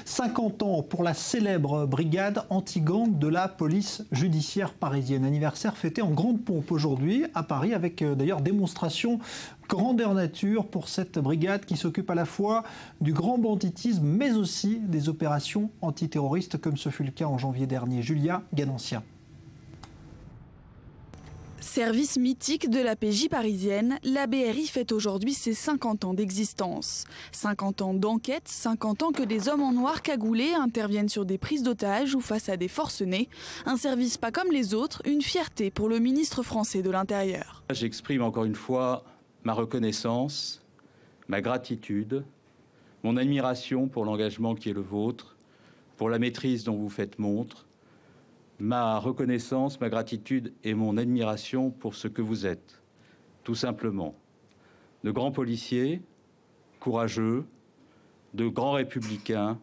50 ans pour la célèbre brigade anti-gang de la police judiciaire parisienne. Anniversaire fêté en grande pompe aujourd'hui à Paris avec d'ailleurs démonstration grandeur nature pour cette brigade qui s'occupe à la fois du grand banditisme mais aussi des opérations antiterroristes comme ce fut le cas en janvier dernier. Julia Ganancien. Service mythique de la PJ parisienne, la BRI fête aujourd'hui ses 50 ans d'existence. 50 ans d'enquête, 50 ans que des hommes en noir cagoulés interviennent sur des prises d'otages ou face à des forcenés. Un service pas comme les autres, une fierté pour le ministre français de l'Intérieur. J'exprime encore une fois ma reconnaissance, ma gratitude, mon admiration pour l'engagement qui est le vôtre, pour la maîtrise dont vous faites montre, ma reconnaissance, ma gratitude et mon admiration pour ce que vous êtes, tout simplement. De grands policiers, courageux, de grands républicains,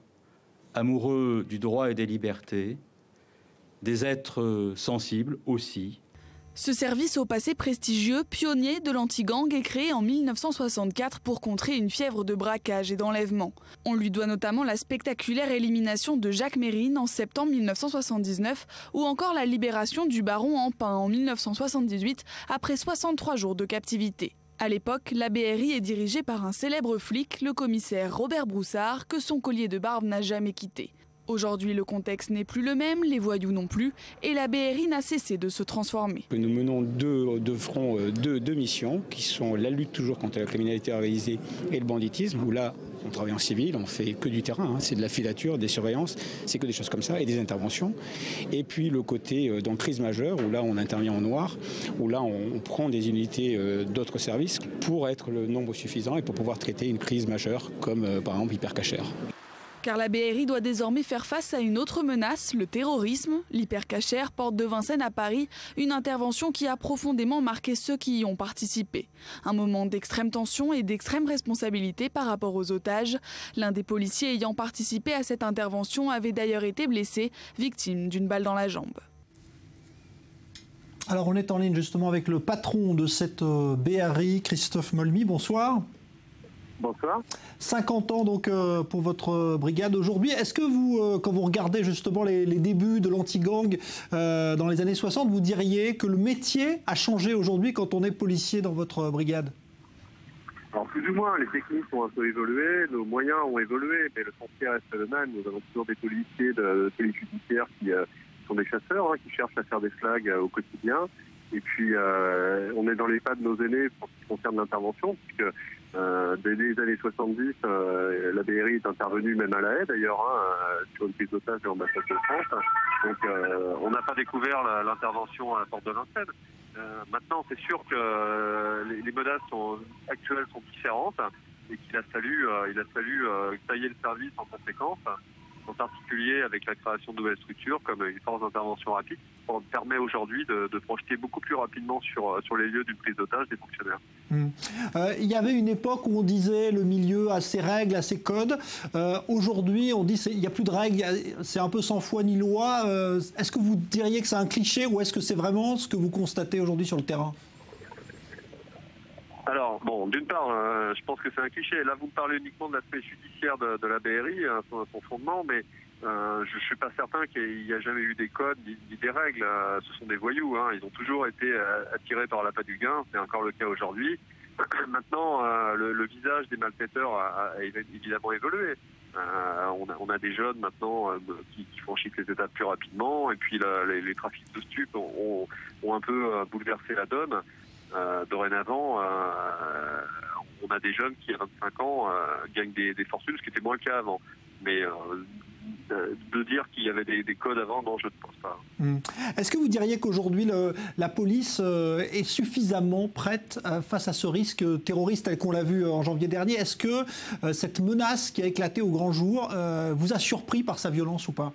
amoureux du droit et des libertés, des êtres sensibles aussi. Ce service au passé prestigieux, pionnier de l'anti-gang, est créé en 1964 pour contrer une fièvre de braquage et d'enlèvement. On lui doit notamment la spectaculaire élimination de Jacques Mérine en septembre 1979 ou encore la libération du baron Empin en 1978 après 63 jours de captivité. À l'époque, la BRI est dirigée par un célèbre flic, le commissaire Robert Broussard, que son collier de barbe n'a jamais quitté. Aujourd'hui, le contexte n'est plus le même, les voyous non plus, et la BRI n'a cessé de se transformer. Nous menons deux fronts, deux missions, qui sont la lutte toujours contre la criminalité organisée et le banditisme, où là, on travaille en civil, on fait que du terrain, c'est de la filature, des surveillances, c'est que des choses comme ça, et des interventions. Et puis le côté donc crise majeure, où là on intervient en noir, où là on prend des unités d'autres services pour être le nombre suffisant et pour pouvoir traiter une crise majeure, comme par exemple Hypercacher. Car la BRI doit désormais faire face à une autre menace, le terrorisme. L'Hypercacher, porte de Vincennes à Paris, une intervention qui a profondément marqué ceux qui y ont participé. Un moment d'extrême tension et d'extrême responsabilité par rapport aux otages. L'un des policiers ayant participé à cette intervention avait d'ailleurs été blessé, victime d'une balle dans la jambe. Alors on est en ligne justement avec le patron de cette BRI, Christophe Molmy. Bonsoir. Bonsoir. 50 ans donc pour votre brigade aujourd'hui. Est-ce que vous, quand vous regardez justement les débuts de l'anti-gang dans les années 60, vous diriez que le métier a changé aujourd'hui quand on est policier dans votre brigade? Alors plus ou moins, les techniques ont un peu évolué, nos moyens ont évolué, mais le foncier reste le même. Nous avons toujours des policiers de police judiciaire qui sont des chasseurs, qui cherchent à faire des flags au quotidien. Et puis on est dans les pas de nos aînés pour ce qui concerne l'intervention, puisque dès les années 70, la BRI est intervenue même à La Haye d'ailleurs, sur une prise d'otage de l'ambassade de France. Donc on n'a pas découvert l'intervention à la porte de Vincennes. Maintenant, c'est sûr que les menaces actuelles sont différentes et qu'il a fallu tailler le service en conséquence, en particulier avec la création de nouvelles structures comme une force d'intervention rapide qui permet aujourd'hui de projeter beaucoup plus rapidement sur les lieux d'une prise d'otage des fonctionnaires. Il y avait une époque où on disait le milieu a ses règles, a ses codes. Aujourd'hui, on dit qu'il n'y a plus de règles, c'est un peu sans foi ni loi. Est-ce que vous diriez que c'est un cliché ou est-ce que c'est vraiment ce que vous constatez aujourd'hui sur le terrain ? Alors, bon, d'une part, je pense que c'est un cliché. Là, vous me parlez uniquement de l'aspect judiciaire de la BRI, son fondement, mais je ne suis pas certain qu'il n'y a jamais eu des codes ni des règles. Ce sont des voyous. Ils ont toujours été attirés par l'appât du gain. C'est encore le cas aujourd'hui. Maintenant, le visage des malfaiteurs a évidemment évolué. On a des jeunes maintenant qui franchissent les étapes plus rapidement. Et puis, les trafics de stupes ont un peu bouleversé la donne. Dorénavant, on a des jeunes qui, à 25 ans, gagnent des fortunes, ce qui était moins le cas avant. Mais de dire qu'il y avait des codes avant, non, je ne pense pas. Est-ce que vous diriez qu'aujourd'hui, la police est suffisamment prête face à ce risque terroriste tel qu'on l'a vu en janvier dernier? Est-ce que cette menace qui a éclaté au grand jour vous a surpris par sa violence ou pas?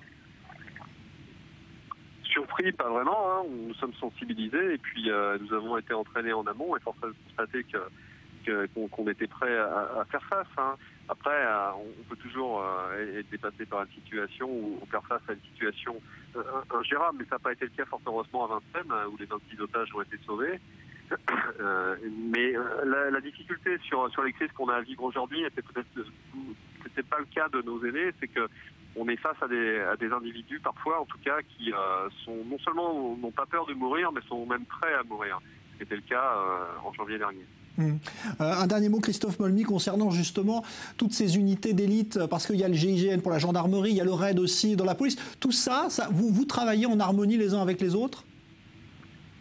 Surpris, pas vraiment. Nous sommes sensibilisés et puis nous avons été entraînés en amont et force est de constater qu'on était prêt à faire face. Après, on peut toujours être dépassé par une situation ou faire face à une situation ingérable, mais ça n'a pas été le cas fort heureusement à Vincennes où les 26 otages ont été sauvés. Mais la difficulté sur les crises qu'on a à vivre aujourd'hui était peut-être c'était pas le cas de nos aînés, c'est que on est face à des individus parfois, en tout cas, qui sont non seulement n'ont pas peur de mourir, mais sont même prêts à mourir. C'était le cas en janvier dernier. Un dernier mot, Christophe Molmy, concernant justement toutes ces unités d'élite, parce qu'il y a le GIGN pour la gendarmerie, il y a le RAID aussi dans la police. Tout ça, vous travaillez en harmonie les uns avec les autres?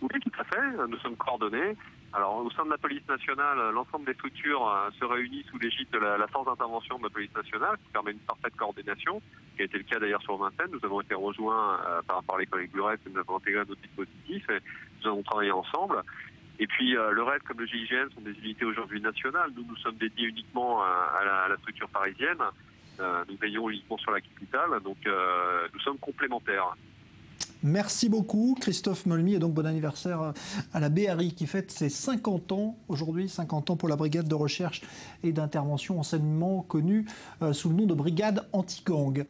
Oui, tout à fait. Nous sommes coordonnés. Alors, au sein de la police nationale, l'ensemble des structures se réunissent sous l'égide de la force d'intervention de la police nationale, qui permet une parfaite coordination, qui a été le cas d'ailleurs sur Vincennes. Nous avons été rejoints par les collègues du RAID, et nous avons intégré notre dispositif et nous avons travaillé ensemble. Et puis le RAID comme le GIGN sont des unités aujourd'hui nationales. Nous sommes dédiés uniquement à la structure parisienne. Nous veillons uniquement sur la capitale, donc nous sommes complémentaires. Merci beaucoup Christophe Molmy, et donc bon anniversaire à la BRI qui fête ses 50 ans aujourd'hui, 50 ans pour la brigade de recherche et d'intervention enseignement connue sous le nom de brigade anti-gang.